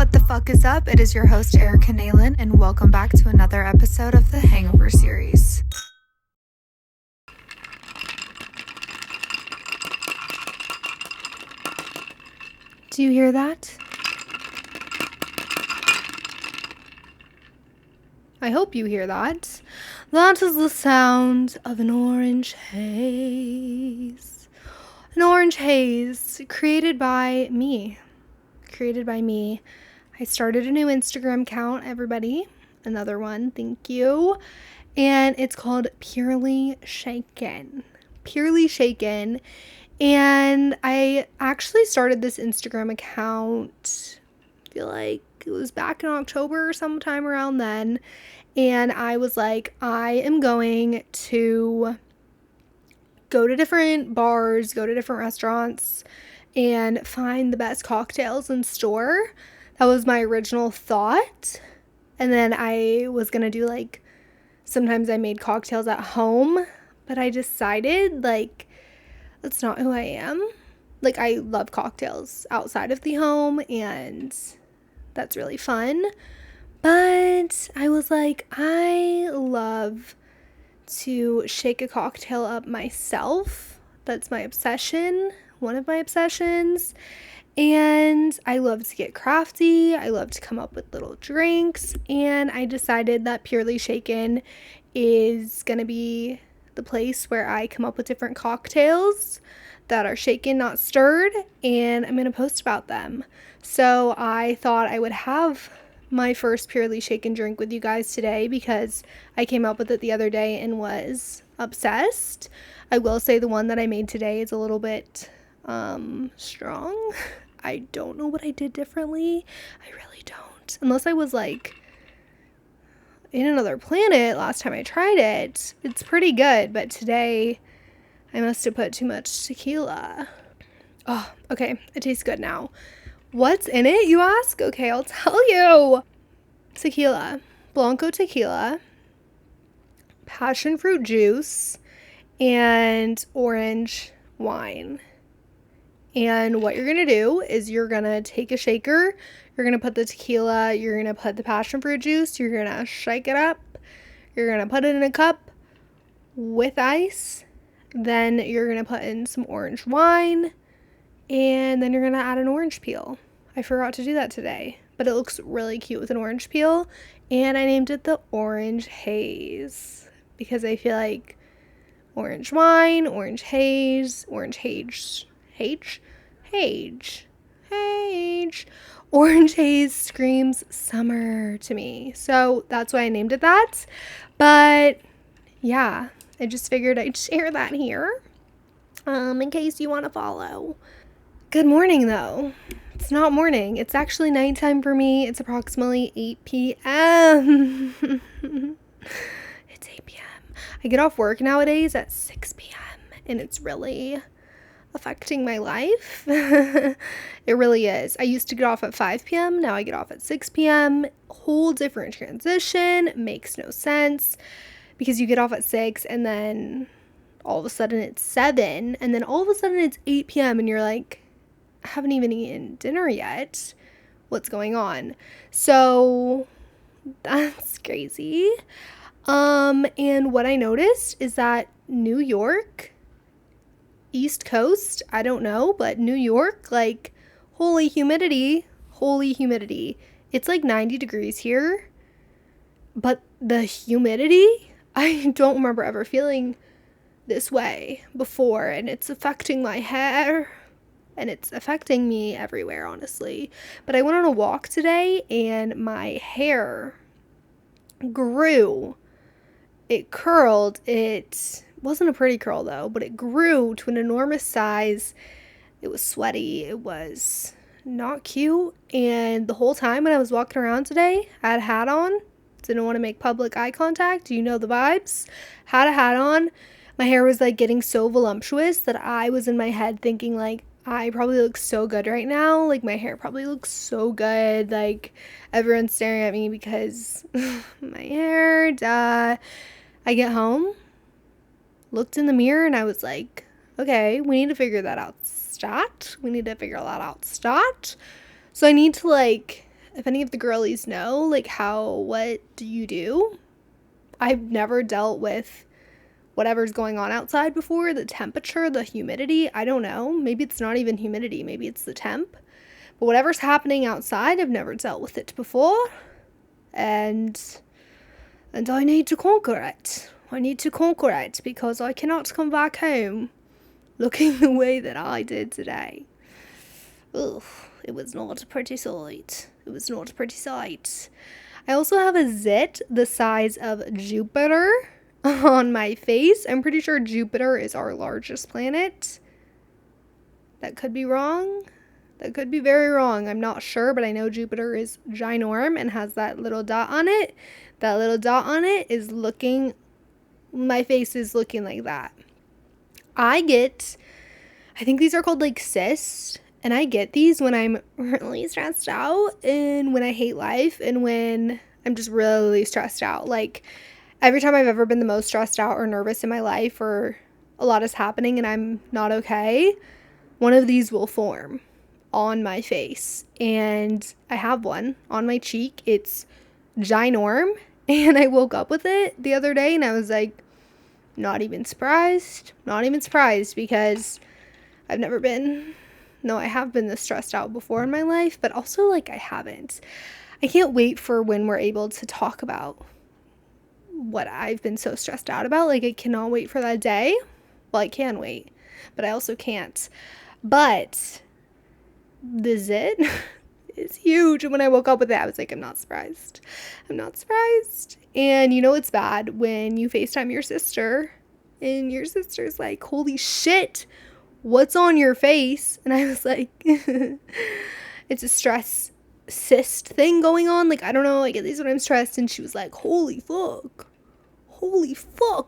What the fuck is up? It is your host, Erica Nalen, and welcome back to another episode of the Hangover series. Do you hear that? I hope you hear that. That is the sound of an orange haze. An orange haze created by me. I started a new Instagram account, everybody. Another one, thank you. And it's called Purely Shaken. Purely Shaken. And I actually started this Instagram account, I feel like it was back in October or sometime around then. And I was like, I am going to go to different bars, go to different restaurants, and find the best cocktails in store. That was my original thought. And then I was going to do sometimes I made cocktails at home, but I decided that's not who I am. I love cocktails outside of the home, and that's really fun. But I was like, I love to shake a cocktail up myself. That's my obsession, one of my obsessions. And I love to get crafty. I love to come up with little drinks. And I decided that Purely Shaken is going to be the place where I come up with different cocktails that are shaken, not stirred. And I'm going to post about them. So I thought I would have my first Purely Shaken drink with you guys today because I came up with it the other day and was obsessed. I will say the one that I made today is a little bit strong. I don't know what I did differently. I really don't. Unless I was in another planet last time I tried it. It's pretty good, but today I must have put too much tequila. Oh, okay. It tastes good now. What's in it, you ask? Okay, I'll tell you. Tequila, Blanco tequila, passion fruit juice, and orange wine. And what you're going to do is you're going to take a shaker, you're going to put the tequila, you're going to put the passion fruit juice, you're going to shake it up, you're going to put it in a cup with ice, then you're going to put in some orange wine, and then you're going to add an orange peel. I forgot to do that today, but it looks really cute with an orange peel, and I named it the Orange Haze because I feel like orange wine, orange haze, orange haze, orange haze screams summer to me, so that's why I named it that. But yeah, I just figured I'd share that here in case you want to follow. Good morning though. It's not morning. It's actually nighttime for me. It's approximately 8 p.m. It's 8 p.m. I get off work nowadays at 6 p.m. and it's really affecting my life. It really is. I used to get off at 5 p.m. Now I get off at 6 p.m. Whole different transition. Makes no sense because you get off at 6 and then all of a sudden it's 7 and then all of a sudden it's 8 p.m. and you're like, I haven't even eaten dinner yet. What's going on? So that's crazy. And what I noticed is that New York, East Coast, I don't know, but New York, holy humidity. It's 90 degrees here, but the humidity, I don't remember ever feeling this way before, and it's affecting my hair. And it's affecting me everywhere, honestly. But I went on a walk today and my hair grew. It curled. It wasn't a pretty curl though, but it grew to an enormous size. It was sweaty. It was not cute. And the whole time when I was walking around today, I had a hat on. Didn't want to make public eye contact. You know the vibes. Had a hat on. My hair was getting so voluptuous that I was in my head thinking I probably look so good right now. My hair probably looks so good. Everyone's staring at me because my hair, duh. I get home, looked in the mirror, and I was like, okay, we need to figure that out, stat. So I need to, if any of the girlies know, like, what do you do? I've never dealt with whatever's going on outside before, the temperature, the humidity, I don't know. Maybe it's not even humidity, maybe it's the temp. But whatever's happening outside, I've never dealt with it before. And I need to conquer it. I need to conquer it because I cannot come back home looking the way that I did today. Ugh, it was not a pretty sight. It was not a pretty sight. I also have a zit the size of Jupiter on my face. I'm pretty sure Jupiter is our largest planet. That could be wrong. That could be very wrong. I'm not sure, but I know Jupiter is ginorm and has that little dot on it. That little dot on it is looking, my face is looking like that. I think these are called like cysts, and I get these when I'm really stressed out and when I hate life and when I'm just really stressed out. Like, every time I've ever been the most stressed out or nervous in my life or a lot is happening and I'm not okay, one of these will form on my face. And I have one on my cheek. It's ginorm, and I woke up with it the other day and I was like, not even surprised because I've never been, no, I have been this stressed out before in my life, but also like I haven't. I can't wait for when we're able to talk about what I've been so stressed out about. Like, I cannot wait for that day. Well, I can wait, but I also can't. But the zit is huge. And when I woke up with it, I was like, I'm not surprised. And you know it's bad when you FaceTime your sister and your sister's like, holy shit, what's on your face? And I was like, it's a stress cyst thing going on. Like, I don't know, like, at least when I'm stressed. And she was like, holy fuck,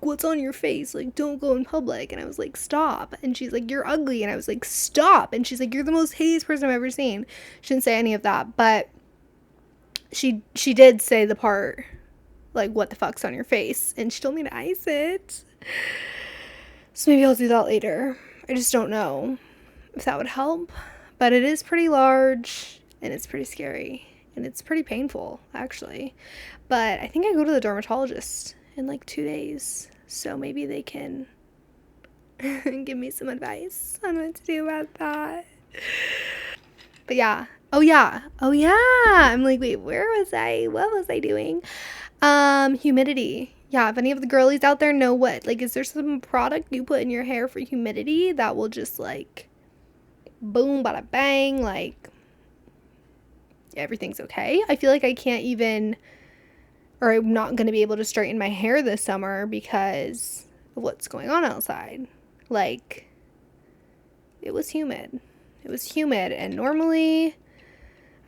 what's on your face? Like, don't go in public. And I was like, stop. And she's like, you're ugly. And I was like, stop. And she's like, you're the most hideous person I've ever seen. She didn't say any of that, but she did say the part, like, what the fuck's on your face? And she told me to ice it. So maybe I'll do that later. I just don't know if that would help. But it is pretty large, and it's pretty scary, and it's pretty painful, actually. But I think I go to the dermatologist in like 2 days, so maybe they can give me some advice on what to do about that. But yeah. Oh yeah. I'm like, wait, where was I? What was I doing? Humidity. Yeah, if any of the girlies out there know what, like, is there some product you put in your hair for humidity that will just, like, boom, bada bang, like, everything's okay? I feel like I can't even, or I'm not going to be able to straighten my hair this summer because of what's going on outside. Like, it was humid. And normally,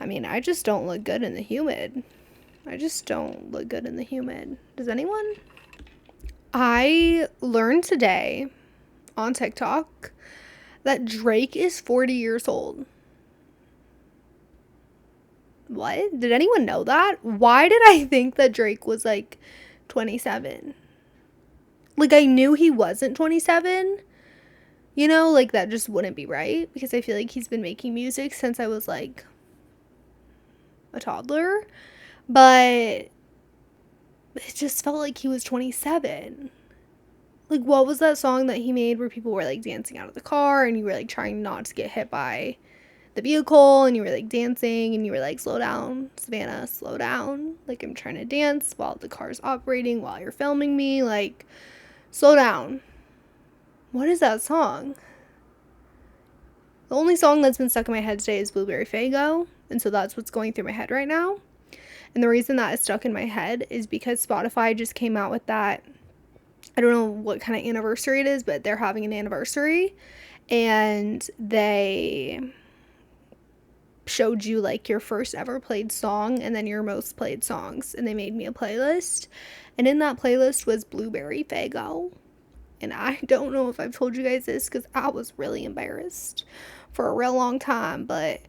I mean, I just don't look good in the humid. Does anyone? I learned today on TikTok that Drake is 40 years old. What? Did anyone know that? Why did I think that Drake was like 27? Like, I knew he wasn't 27. You know, like, that just wouldn't be right because I feel like he's been making music since I was like a toddler. But it just felt like he was 27. Like, what was that song that he made where people were, like, dancing out of the car and you were, like, trying not to get hit by the vehicle and you were, like, dancing and you were, like, slow down, Savannah, slow down. Like, I'm trying to dance while the car's operating, while you're filming me. Like, slow down. What is that song? The only song that's been stuck in my head today is Blueberry Faygo. And so that's what's going through my head right now. And the reason that is stuck in my head is because Spotify just came out with that, I don't know what kind of anniversary it is, but they're having an anniversary. And they showed you, like, your first ever played song and then your most played songs. And they made me a playlist. And in that playlist was Blueberry Faygo. And I don't know if I've told you guys this because I was really embarrassed for a real long time. But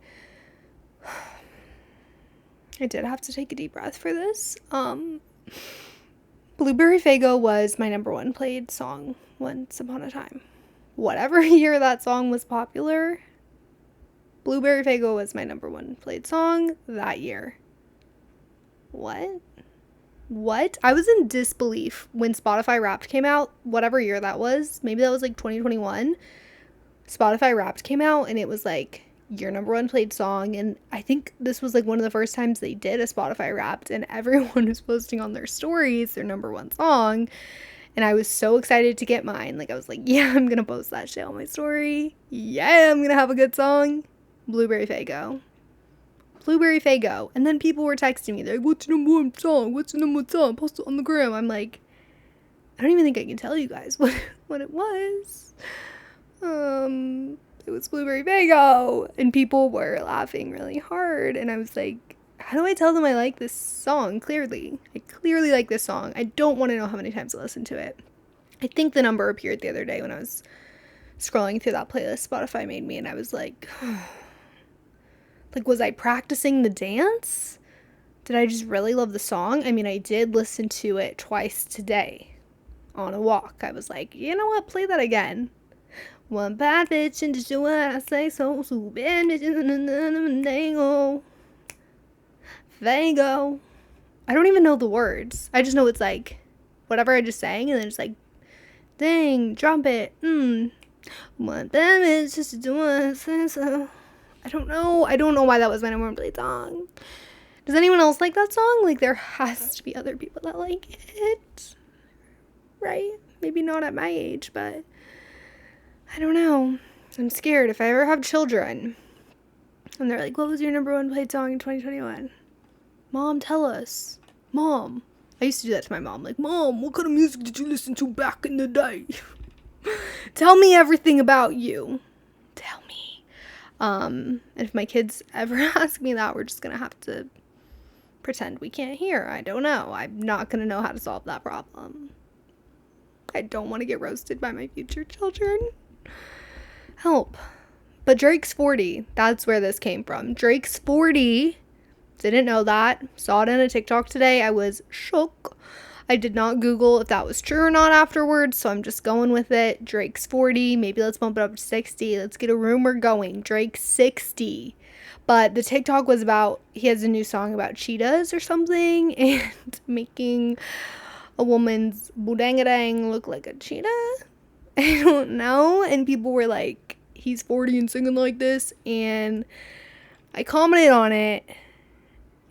I did have to take a deep breath for this. Blueberry Faygo was my number one played song once upon a time. Whatever year that song was popular, Blueberry Faygo was my number one played song that year. What? I was in disbelief when Spotify Wrapped came out, whatever year that was. Maybe that was like 2021. Spotify Wrapped came out and it was like your number one played song. And I think this was like one of the first times they did a Spotify Wrapped, and everyone was posting on their stories their number one song. And I was so excited to get mine. Like, I was like, yeah, I'm gonna post that shit on my story. Yeah, I'm gonna have a good song. Blueberry Faygo. And then people were texting me. They're like, what's your number one song? Post it on the gram. I'm like, I don't even think I can tell you guys what it was. It was Blueberry Faygo. And people were laughing really hard. And I was like, how do I tell them I like this song? Clearly. I clearly like this song. I don't want to know how many times I listened to it. I think the number appeared the other day when I was scrolling through that playlist Spotify made me, and I was like, like, was I practicing the dance? Did I just really love the song? I mean, I did listen to it twice today on a walk. I was like, you know what? Play that again. One bad bitch and just do what I say, so bad bitches, Faygo. I don't even know the words. I just know it's like whatever I just sang, and then it's like, dang, drop it. One bad bitch just to do what I say, so. I don't know why that was my number one played song. Does anyone else like that song? Like, there has to be other people that like it, right? Maybe not at my age, but I don't know. I'm scared if I ever have children and they're like, what was your number one played song in 2021? Mom, tell us. Mom. I used to do that to my mom. Like, Mom, what kind of music did you listen to back in the day? Tell me everything about you. Tell me. And if my kids ever ask me that, we're just gonna have to pretend we can't hear. I don't know. I'm not gonna know how to solve that problem. I don't want to get roasted by my future children. Help. But Drake's 40. That's where this came from. Drake's 40. Didn't know that. Saw it in a TikTok today. I was shook. I did not Google if that was true or not afterwards, so I'm just going with it. Drake's 40. Maybe let's bump it up to 60. Let's get a rumor going. Drake's 60. But the TikTok was about, he has a new song about cheetahs or something, and making a woman's boodangadang look like a cheetah. I don't know. And people were like, he's 40 and singing like this. And I commented on it,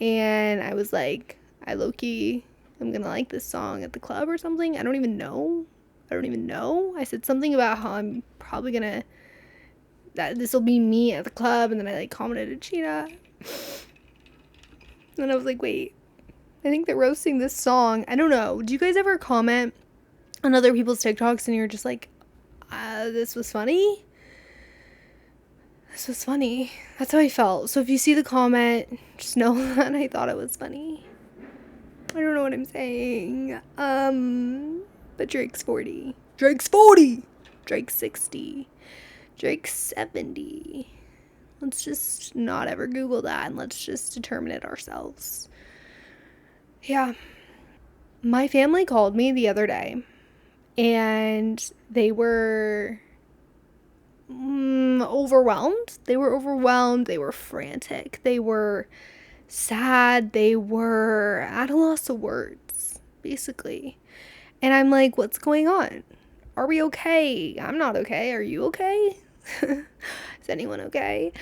and I was like, I low-key, I'm gonna like this song at the club or something. I don't even know. I said something about how I'm probably gonna, that this will be me at the club, and then I like commented a cheetah. And I was like, wait, I think they're roasting this song. I don't know. Do you guys ever comment on other people's TikToks and you're just like, this was funny? This was funny. That's how I felt. So if you see the comment, just know that I thought it was funny. I don't know what I'm saying. But Drake's 40. Drake's 40! Drake's 60. Drake's 70. Let's just not ever Google that, and let's just determine it ourselves. Yeah. My family called me the other day, and they were overwhelmed. They were frantic. They were sad. They were at a loss of words, basically. And I'm like, what's going on? Are we okay? I'm not okay. Are you okay? Is anyone okay?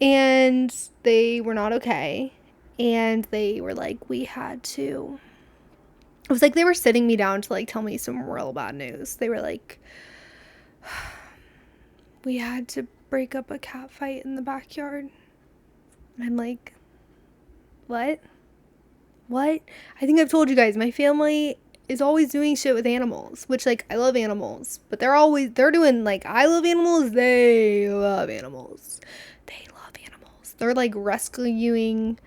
And they were not okay. And they were like, we had to. It was like they were sitting me down to like tell me some real bad news. They were like, we had to break up a cat fight in the backyard. And I'm like, what? I think I've told you guys, my family is always doing shit with animals, which, like, I love animals, but they're doing, like, I love animals, they love animals. They're, like, rescuing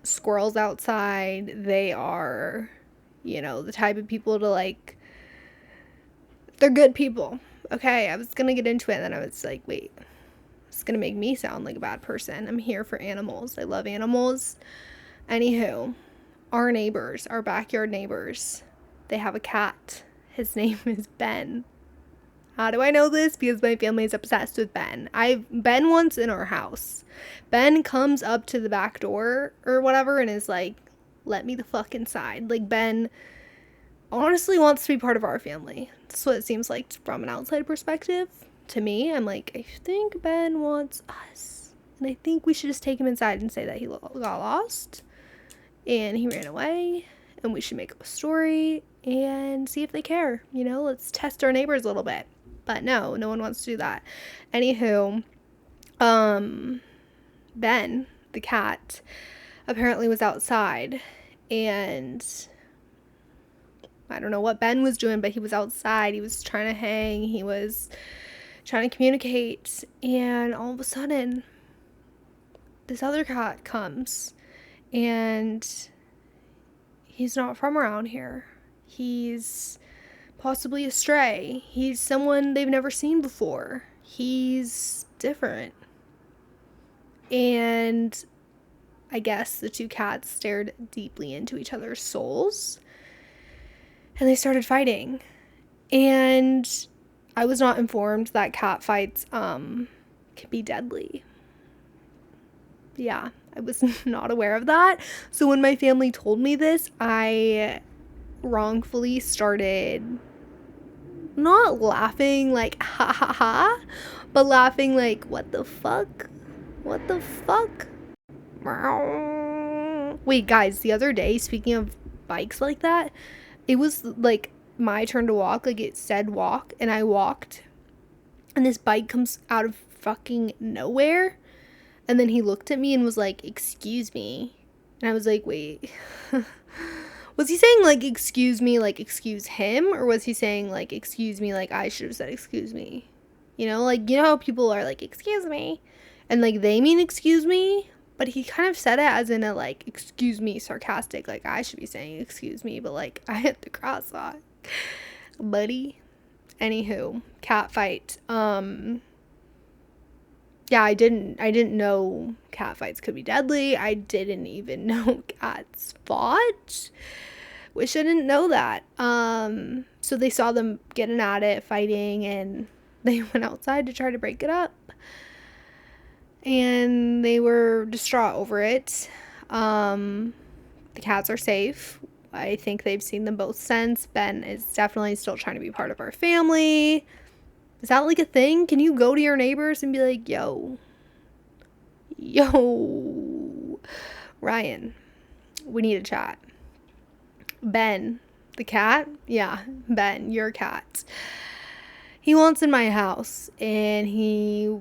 squirrels outside. They are, the type of people to, like, they're good people. Okay, I was gonna get into it, and then I was like, wait, it's gonna make me sound like a bad person. I'm here for animals. I love animals. Anywho, our backyard neighbors, they have a cat. His name is Ben. How do I know this? Because my family is obsessed with Ben. I've been once in our house. Ben comes up to the back door or whatever and is like, let me the fuck inside. Like, Ben honestly wants to be part of our family. That's what it seems like from an outside perspective. To me, I'm like, I think Ben wants us. And I think we should just take him inside and say that he got lost and he ran away. And we should make up a story and see if they care. You know, let's test our neighbors a little bit. But no one wants to do that. Anywho, Ben, the cat, apparently was outside. And I don't know what Ben was doing, but he was outside. He was trying to hang. He was trying to communicate. And all of a sudden, this other cat comes. And he's not from around here. He's possibly a stray. He's someone they've never seen before. He's different. And I guess the two cats stared deeply into each other's souls. And they started fighting. And I was not informed that cat fights can be deadly. Yeah, I was not aware of that. So when my family told me this, I wrongfully started not laughing like ha ha ha, but laughing like what the fuck? What the fuck? Wait, guys, the other day, speaking of bikes like that, it was like my turn to walk, like it said walk, and I walked, and this bike comes out of fucking nowhere, and then he looked at me and was like, excuse me, and I was like, wait, was he saying like excuse me, like excuse him, or was he saying like excuse me, like I should have said excuse me? You know, like, you know how people are like, excuse me, and like they mean excuse me, but he kind of said it as in a like, excuse me, sarcastic, like I should be saying excuse me, but like I hit the cross off, buddy. Anywho, cat fight. Yeah, I didn't know cat fights could be deadly. I didn't even know cats fought. Wish I didn't know that. So they saw them getting at it, fighting, and they went outside to try to break it up. And they were distraught over it. The cats are safe. I think they've seen them both since. Ben is definitely still trying to be part of our family. Is that like a thing? Can you go to your neighbors and be like, yo, Ryan, we need a chat. Ben, the cat? Yeah, Ben, your cat. He wants in my house and he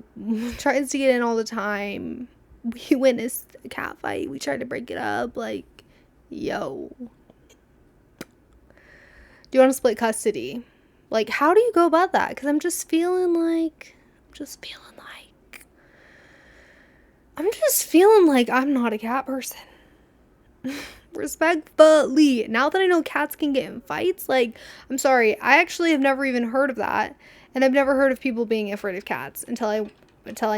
tries to get in all the time. We witnessed a cat fight. We tried to break it up. Like, yo. Do you want to split custody? Like, how do you go about that? Because I'm just feeling like I'm not a cat person. Respectfully. Now that I know cats can get in fights, like, I'm sorry, I actually have never even heard of that. And I've never heard of people being afraid of cats until I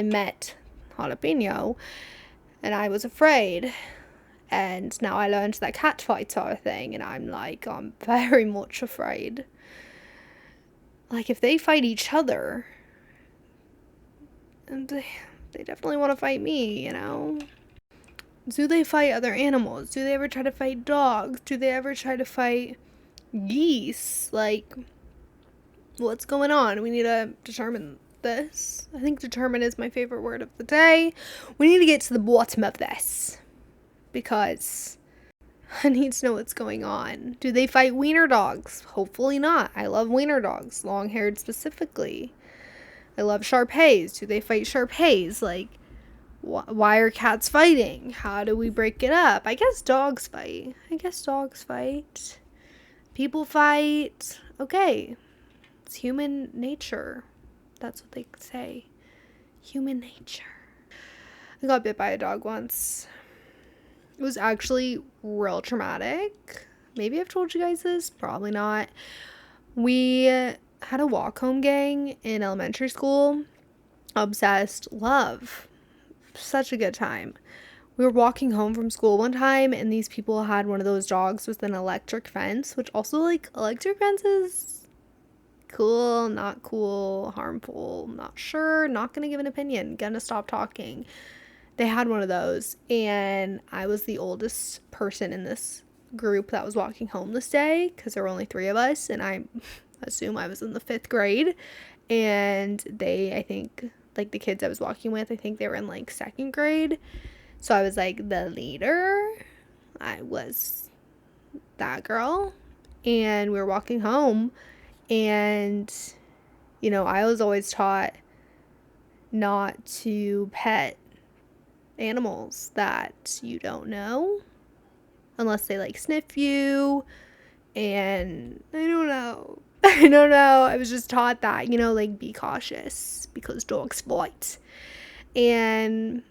met Jalapeno. And I was afraid. And now I learned that cat fights are a thing. And I'm like, I'm very much afraid. Like, if they fight each other, they definitely want to fight me, you know? Do they fight other animals? Do they ever try to fight dogs? Do they ever try to fight geese? Like, what's going on? We need to determine this. I think determine is my favorite word of the day. We need to get to the bottom of this. Because I need to know what's going on. Do they fight wiener dogs? Hopefully not. I love wiener dogs, long-haired specifically. I love Shar-Peis. Do they fight Shar-Peis? Like, why are cats fighting? How do we break it up? I guess dogs fight. People fight. Okay. It's human nature. That's what they say. Human nature. I got bit by a dog once. It was actually real traumatic. Maybe I've told you guys this. Probably not. We had a walk home gang in elementary school. Obsessed. Love. Such a good time. We were walking home from school one time and these people had one of those dogs with an electric fence, which also, like, electric fences Cool, not cool, harmful, not sure, not gonna give an opinion, gonna stop talking. They had one of those, and I was the oldest person in this group that was walking home this day because there were only three of us, and I assume I was in the fifth grade. And I think, like the kids I was walking with, I think they were in like second grade. So I was like the leader. I was that girl, and we were walking home, and I was always taught not to pet animals that you don't know unless they like sniff you. And I don't know. I don't know. I was just taught that, like be cautious because dogs bite. And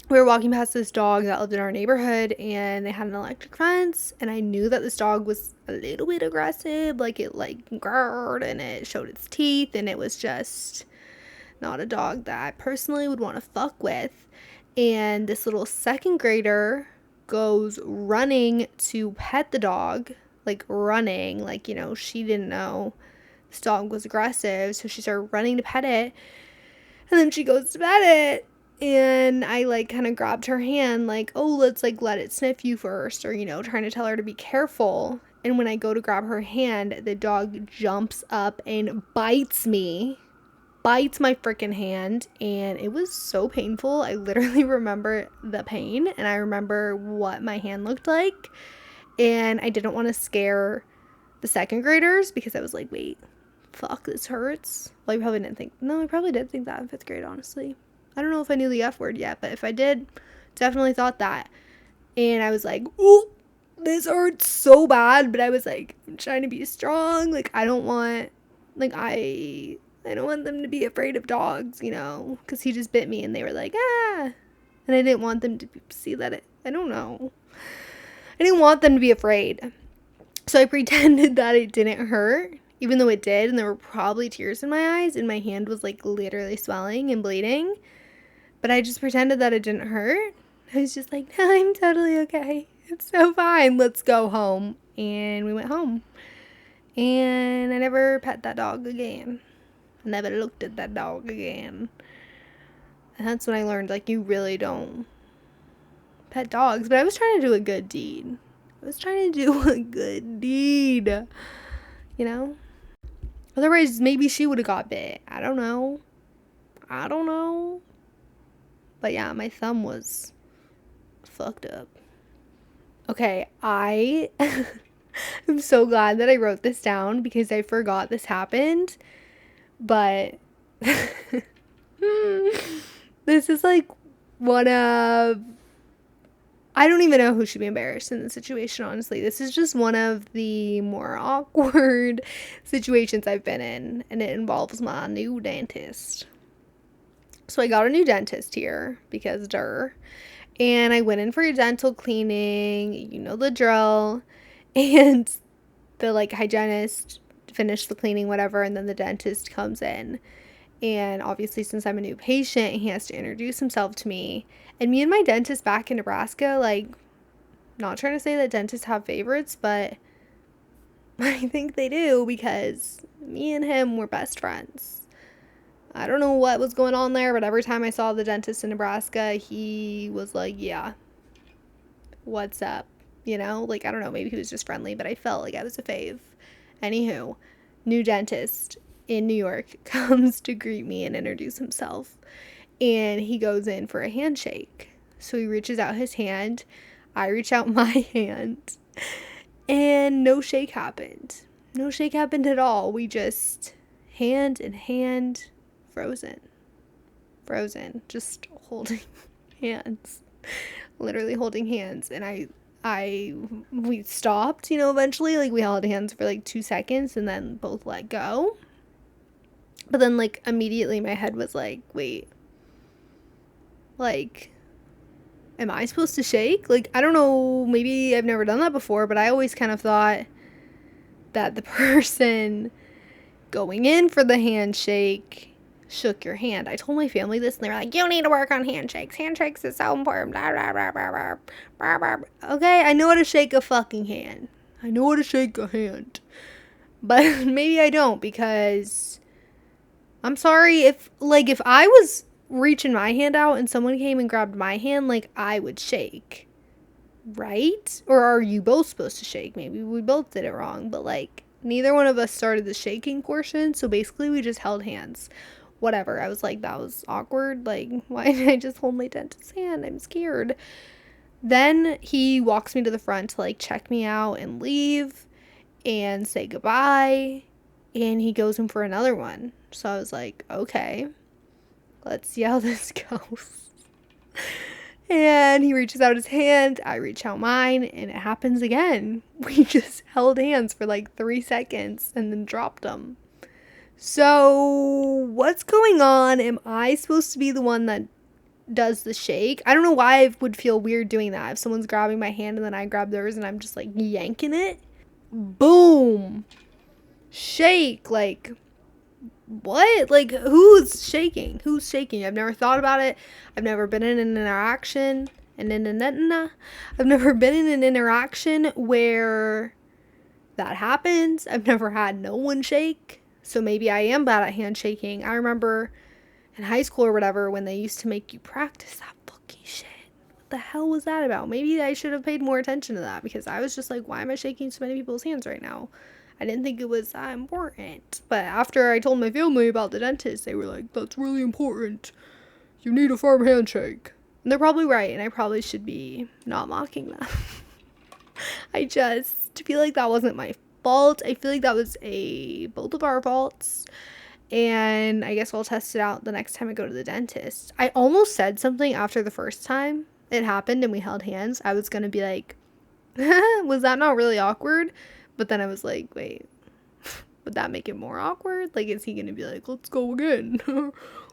we were walking past this dog that lived in our neighborhood, and they had an electric fence, and I knew that this dog was a little bit aggressive, like it like growled and it showed its teeth, and it was just not a dog that I personally would want to fuck with. And this little second grader goes running to pet the dog, like running, like, she didn't know this dog was aggressive, so she started running to pet it, and then she goes to pet it, and I like kind of grabbed her hand, like, oh, let's like let it sniff you first, or trying to tell her to be careful. And when I go to grab her hand, the dog jumps up and bites my freaking hand, and it was so painful. I literally remember the pain, and I remember what my hand looked like, and I didn't want to scare the second graders because I was like, wait, fuck, this hurts. Well, I probably did think that in fifth grade, honestly. I don't know if I knew the F word yet, but if I did, definitely thought that. And I was like, ooh, this hurts so bad, but I was like, I'm trying to be strong. Like, I don't want them to be afraid of dogs, because he just bit me, and they were like, ah. And I didn't want them to see that I don't know. I didn't want them to be afraid. So I pretended that it didn't hurt, even though it did, and there were probably tears in my eyes, and my hand was like literally swelling and bleeding. But I just pretended that it didn't hurt. I was just like, no, I'm totally okay. It's so fine. Let's go home. And we went home. And I never pet that dog again. I never looked at that dog again. And that's when I learned, like, you really don't pet dogs. But I was trying to do a good deed. Otherwise, maybe she would have got bit. I don't know. But yeah, my thumb was fucked up. Okay, I am so glad that I wrote this down because I forgot this happened. But this is like one of, I don't even know who should be embarrassed in this situation, honestly. This is just one of the more awkward situations I've been in, and it involves my new dentist. So I got a new dentist here because and I went in for a dental cleaning, the drill, and the like hygienist finished the cleaning, whatever, and then the dentist comes in. And obviously, since I'm a new patient, he has to introduce himself to me. And me and my dentist back in Nebraska, like, not trying to say that dentists have favorites, but I think they do because me and him were best friends. I don't know what was going on there, but every time I saw the dentist in Nebraska, he was like, yeah, what's up? Like, I don't know, maybe he was just friendly, but I felt like I was a fave. Anywho, new dentist in New York comes to greet me and introduce himself, and he goes in for a handshake. So he reaches out his hand, I reach out my hand, and no shake happened at all. We just hand in hand, frozen, just holding hands, literally holding hands. And we stopped, eventually, like we held hands for like 2 seconds and then both let go. But then, like, immediately my head was like, wait, like, am I supposed to shake? Like, I don't know, maybe I've never done that before, but I always kind of thought that the person going in for the handshake shook your hand. I told my family this, and they were like, you need to work on handshakes. Handshakes is so important. Blah, blah, blah, blah, blah, blah, blah. Okay, I know how to shake a fucking hand. I know how to shake a hand. But maybe I don't, because I'm sorry, if I was reaching my hand out and someone came and grabbed my hand, like, I would shake, right? Or are you both supposed to shake? Maybe we both did it wrong, but like neither one of us started the shaking portion, so basically we just held hands. Whatever. I was like, that was awkward. Like, why did I just hold my dentist's hand? I'm scared. Then he walks me to the front to like check me out and leave and say goodbye. And he goes in for another one. So I was like, okay, let's see how this goes. And he reaches out his hand, I reach out mine, and it happens again. We just held hands for like 3 seconds and then dropped them. So, what's going on? Am I supposed to be the one that does the shake? I don't know why I would feel weird doing that. If someone's grabbing my hand and then I grab theirs and I'm just like yanking it. Boom. Shake. Like, what? Like, who's shaking? Who's shaking? I've never thought about it. I've never been in an interaction. I've never been in an interaction where that happens. I've never had no one shake. So maybe I am bad at handshaking. I remember in high school or whatever when they used to make you practice that fucking shit. What the hell was that about? Maybe I should have paid more attention to that, because I was just like, why am I shaking so many people's hands right now? I didn't think it was that important. But after I told my family about the dentist, they were like, that's really important. You need a firm handshake. And they're probably right, and I probably should be not mocking them. I just feel like that wasn't my fault. I feel like that was both of our faults. And I guess I'll test it out the next time I go to the dentist. I almost said something after the first time it happened and we held hands. I was going to be like, was that not really awkward? But then I was like, wait, would that make it more awkward? Like, is he going to be like, let's go again?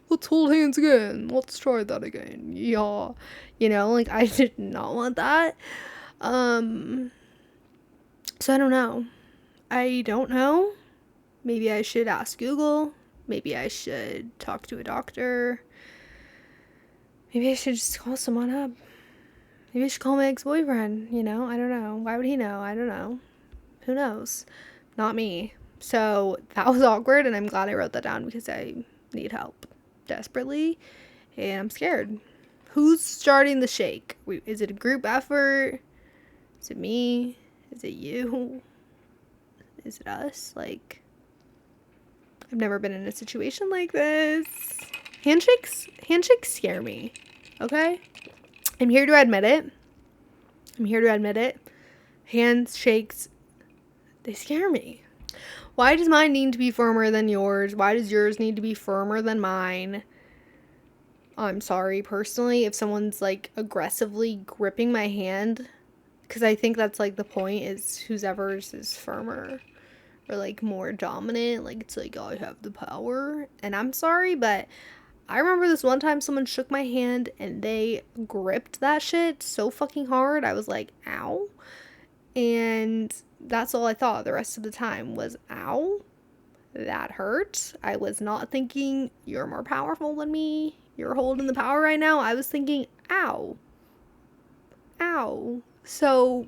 Let's hold hands again. Let's try that again. Yeah. You know, like, I did not want that. So I don't know. Maybe I should ask Google. Maybe I should talk to a doctor. Maybe I should just call someone up. Maybe I should call my ex-boyfriend, you know? I don't know. Why would he know? I don't know. Who knows? Not me. So that was awkward, and I'm glad I wrote that down because I need help desperately, and I'm scared. Who's starting the shake? Is it a group effort? Is it me? Is it you? Is it us? Like, I've never been in a situation like this. Handshakes scare me. Okay? I'm here to admit it. Handshakes, they scare me. Why does mine need to be firmer than yours? Why does yours need to be firmer than mine? I'm sorry, personally, if someone's like aggressively gripping my hand, because I think that's like the point, is whoever's is firmer or like more dominant. Like, it's like, oh, I have the power. And I'm sorry, but I remember this one time someone shook my hand and they gripped that shit so fucking hard. I was like, ow. And that's all I thought the rest of the time was, ow, that hurt. I was not thinking, you're more powerful than me, you're holding the power right now. I was thinking, ow. So,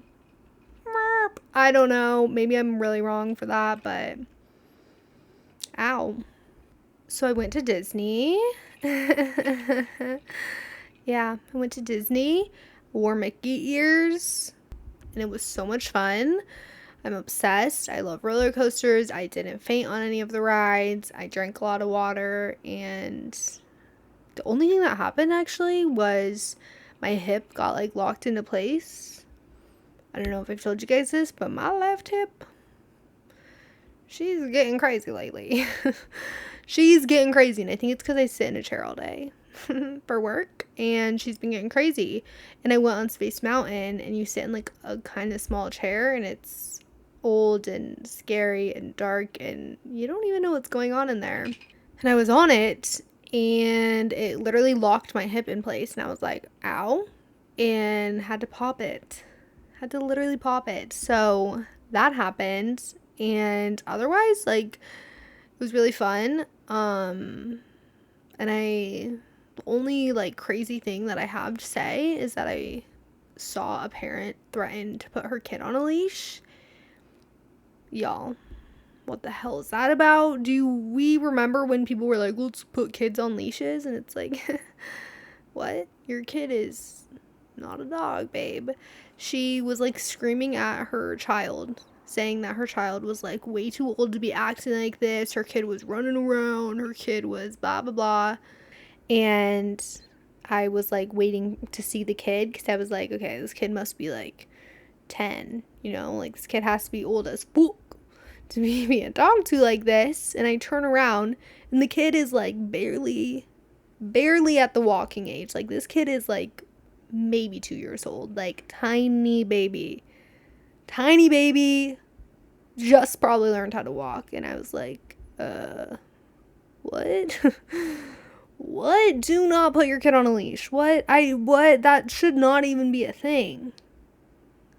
I don't know. Maybe I'm really wrong for that, but ow. So I went to Disney. Yeah, I went to Disney, wore Mickey ears, and it was so much fun. I'm obsessed. I love roller coasters. I didn't faint on any of the rides. I drank a lot of water, and the only thing that happened actually was my hip got like locked into place. I don't know if I've told you guys this, but my left hip, she's getting crazy lately. She's getting crazy, and I think it's because I sit in a chair all day for work, and she's been getting crazy. And I went on Space Mountain, and you sit in like a kind of small chair, and it's old and scary and dark, and you don't even know what's going on in there. And I was on it, and it literally locked my hip in place, and I was like, ow, and had to pop it. Had to literally pop it. So that happened, and otherwise, like, it was really fun. And the only like crazy thing that I have to say is that I saw a parent threaten to put her kid on a leash. Y'all, what the hell is that about? Do we remember when people were like, let's put kids on leashes? And it's like, what? Your kid is not a dog, babe. She was like screaming at her child, saying that her child was like way too old to be acting like this. Her kid was running around. Her kid was blah, blah, blah. And I was like waiting to see the kid because I was like, okay, this kid must be like 10, like this kid has to be old as fuck to be being talked to like this. And I turn around and the kid is like barely at the walking age. Like this kid is like maybe 2 years old, like tiny baby, just probably learned how to walk. And I was like, what? What? Do not put your kid on a leash. What? That should not even be a thing.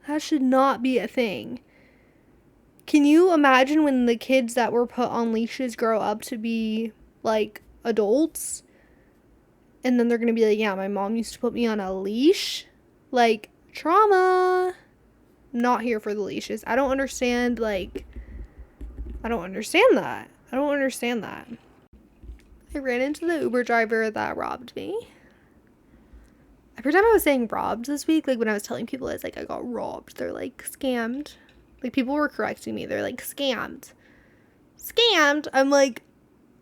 That should not be a thing. Can you imagine when the kids that were put on leashes grow up to be like adults? And then they're going to be like, yeah, my mom used to put me on a leash. Like, trauma. Not here for the leashes. I don't understand that. I don't understand that. I ran into the Uber driver that robbed me. Every time I was saying robbed this week, like when I was telling people, I was like, I got robbed. They're like, scammed. Like, people were correcting me. They're like, scammed. Scammed? I'm like,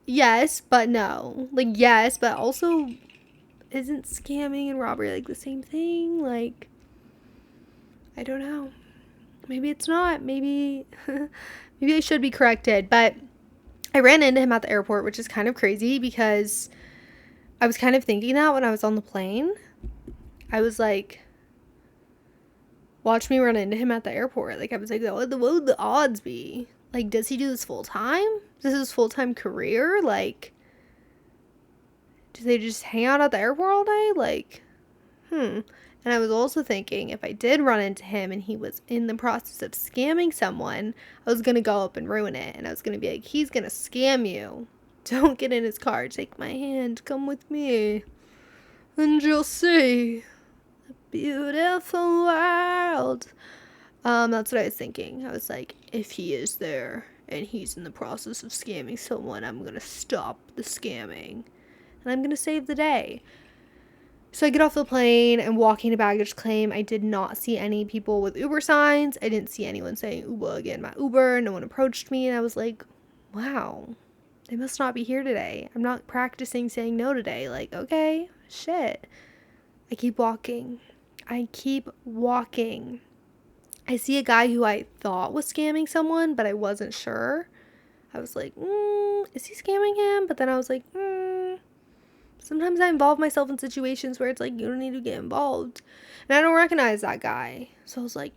yes, but no. Like, yes, but also, isn't scamming and robbery like the same thing? Like, I don't know. Maybe it's not. Maybe I should be corrected. But I ran into him at the airport, which is kind of crazy because I was kind of thinking that when I was on the plane. I was like, watch me run into him at the airport. Like, I was like, what would the odds be? Like, does he do this full time? Is this his full-time career? Like, do they just hang out at the airport all day? Like, And I was also thinking, if I did run into him and he was in the process of scamming someone, I was going to go up and ruin it. And I was going to be like, he's going to scam you. Don't get in his car. Take my hand. Come with me. And you'll see the beautiful world. That's what I was thinking. I was like, if he is there and he's in the process of scamming someone, I'm going to stop the scamming. And I'm going to save the day. So I get off the plane and walking to baggage claim. I did not see any people with Uber signs. I didn't see anyone saying Uber again, my Uber. No one approached me. And I was like, wow, they must not be here today. I'm not practicing saying no today. Like, okay, shit. I keep walking. I see a guy who I thought was scamming someone, but I wasn't sure. I was like, is he scamming him? But then I was like, sometimes I involve myself in situations where it's like, you don't need to get involved. And I don't recognize that guy. So I was like,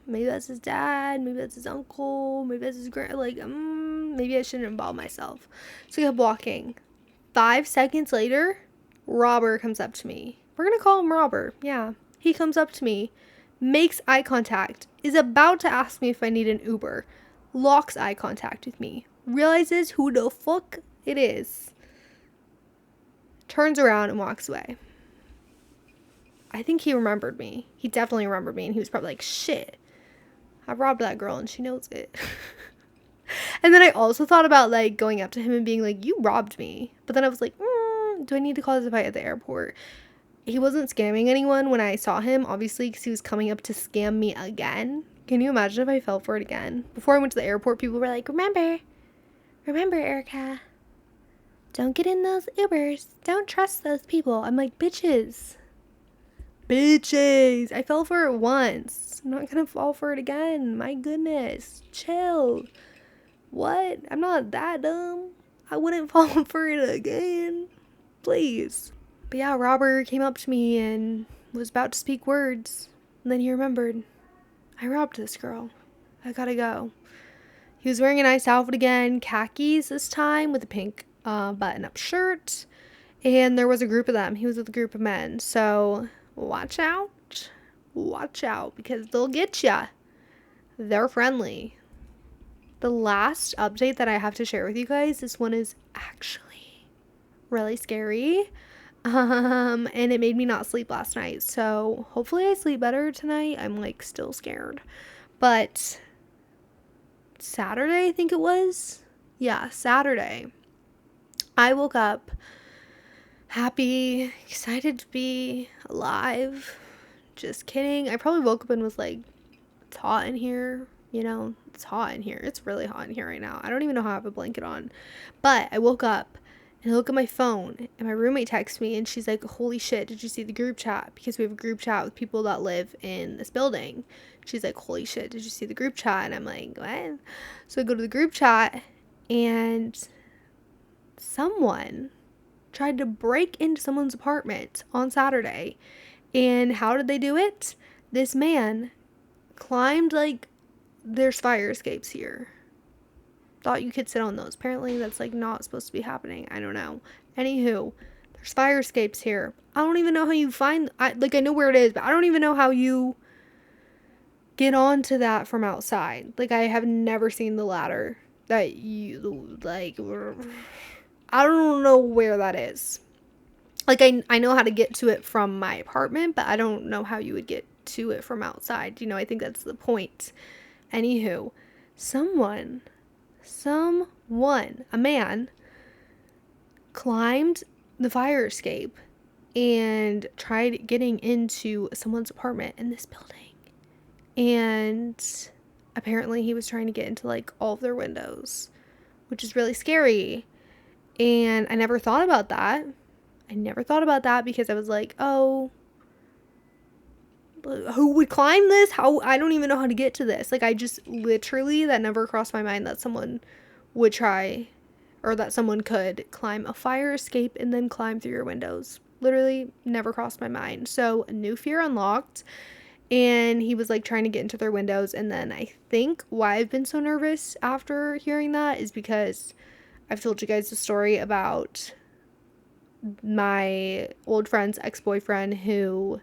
maybe that's his dad. Maybe that's his uncle. Maybe that's his maybe I shouldn't involve myself. So I kept walking. 5 seconds later, Robert comes up to me. We're going to call him Robert. Yeah. He comes up to me, makes eye contact, is about to ask me if I need an Uber, locks eye contact with me, realizes who the fuck it is, turns around and walks away. I think he remembered me. He definitely remembered me, and he was probably like, shit, I robbed that girl and she knows it. And then I also thought about like going up to him and being like, you robbed me. But then I was like, do I need to call this fight at the airport? He wasn't scamming anyone when I saw him, obviously, because he was coming up to scam me again. Can you imagine if I fell for it again? Before I went to the airport, people were like, remember, Erica, don't get in those Ubers. Don't trust those people. I'm like, bitches. I fell for it once. I'm not gonna fall for it again. My goodness. Chill. What? I'm not that dumb. I wouldn't fall for it again. Please. But yeah, Robert came up to me and was about to speak words. And then he remembered, I robbed this girl. I gotta go. He was wearing a nice outfit again, khakis this time, with a pink button-up shirt. And there was a group of them. He was with a group of men. So watch out. Watch out, because they'll get ya. They're friendly. The last update that I have to share with you guys, this one is actually really scary. And it made me not sleep last night. So hopefully I sleep better tonight. I'm like still scared. But Saturday, I think it was. Yeah, Saturday. I woke up happy, excited to be alive. Just kidding. I probably woke up and was like, it's hot in here. It's hot in here. It's really hot in here right now. I don't even know how I have a blanket on. But I woke up and I look at my phone and my roommate texts me and she's like, holy shit, did you see the group chat? Because we have a group chat with people that live in this building. She's like, holy shit, did you see the group chat? And I'm like, what? So I go to the group chat and someone tried to break into someone's apartment on Saturday. And how did they do it? This man climbed, like, there's fire escapes here. Thought you could sit on those. Apparently that's like not supposed to be happening. I don't know. Anywho, there's fire escapes here. I don't even know how you find, I know where it is, but I don't even know how you get onto that from outside. Like, I have never seen the ladder that you, like, I don't know where that is. Like, I know how to get to it from my apartment, but I don't know how you would get to it from outside. I think that's the point. Anywho, a man, climbed the fire escape and tried getting into someone's apartment in this building. And apparently he was trying to get into, like, all of their windows, which is really scary. And I never thought about that. Because I was like, oh, who would climb this? How? I don't even know how to get to this. Like, I just literally, that never crossed my mind that someone would try, or that someone could climb a fire escape and then climb through your windows. Literally never crossed my mind. So, a new fear unlocked. And he was, like, trying to get into their windows. And then I think why I've been so nervous after hearing that is because I've told you guys the story about my old friend's ex-boyfriend who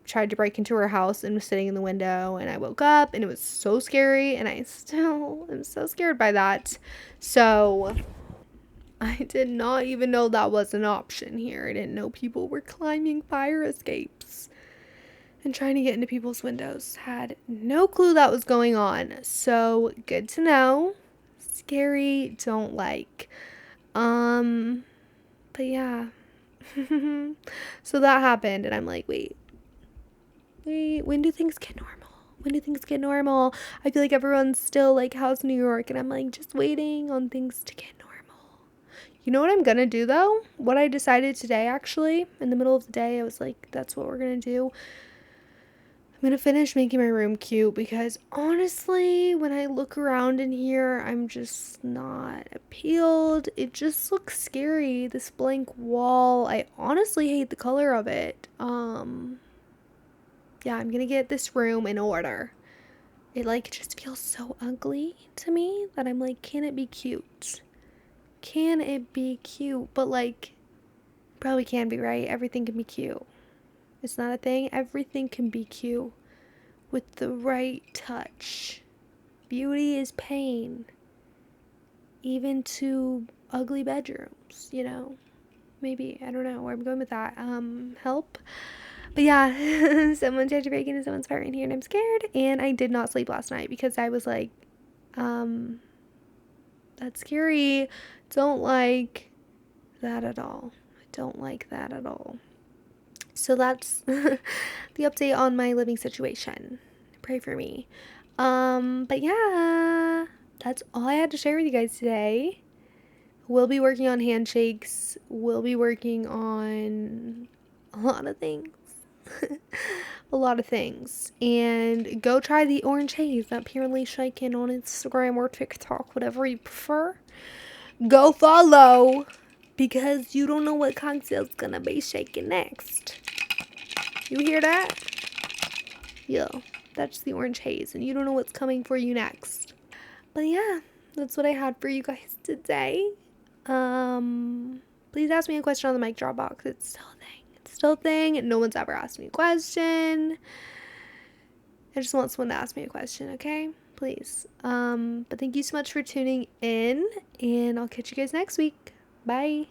tried to break into her house and was sitting in the window, and I woke up and it was so scary, and I still am so scared by that. So I did not even know that was an option here. I didn't know people were climbing fire escapes and trying to get into people's windows. Had no clue that was going on. So good to know. Scary, don't like. But yeah. So that happened, and I'm like, wait, when do things get normal? I feel like everyone's still like, how's New York? And I'm like, just waiting on things to get normal. You know what I'm gonna do though? What I decided today, actually, in the middle of the day, I was like, that's what we're gonna do. I'm gonna finish making my room cute, because honestly, when I look around in here, I'm just not appealed. It just looks scary. This blank wall, I honestly hate the color of it. Yeah, I'm gonna get this room in order. It, like, just feels so ugly to me that I'm like, can it be cute? But, like, probably can be, right? Everything can be cute. It's not a thing. Everything can be cute with the right touch. Beauty is pain. Even to ugly bedrooms, Maybe. I don't know where I'm going with that. Help. But yeah, someone tried to break into someone's apartment here and I'm scared. And I did not sleep last night because I was like, that's scary. Don't like that at all. I don't like that at all. So that's the update on my living situation. Pray for me. But yeah, that's all I had to share with you guys today. We'll be working on handshakes. We'll be working on a lot of things. And go try the orange haze at Purely Shaken on Instagram or TikTok, whatever you prefer. Go follow, because you don't know what cocktail's gonna be shaking next. You hear that? Yeah, that's the orange haze, and you don't know what's coming for you next. But yeah, that's what I had for you guys today. Please ask me a question on the mic drop box. It's still a thing. No one's ever asked me a question. I just want someone to ask me a question, okay? Please. But thank you so much for tuning in, and I'll catch you guys next week. Bye.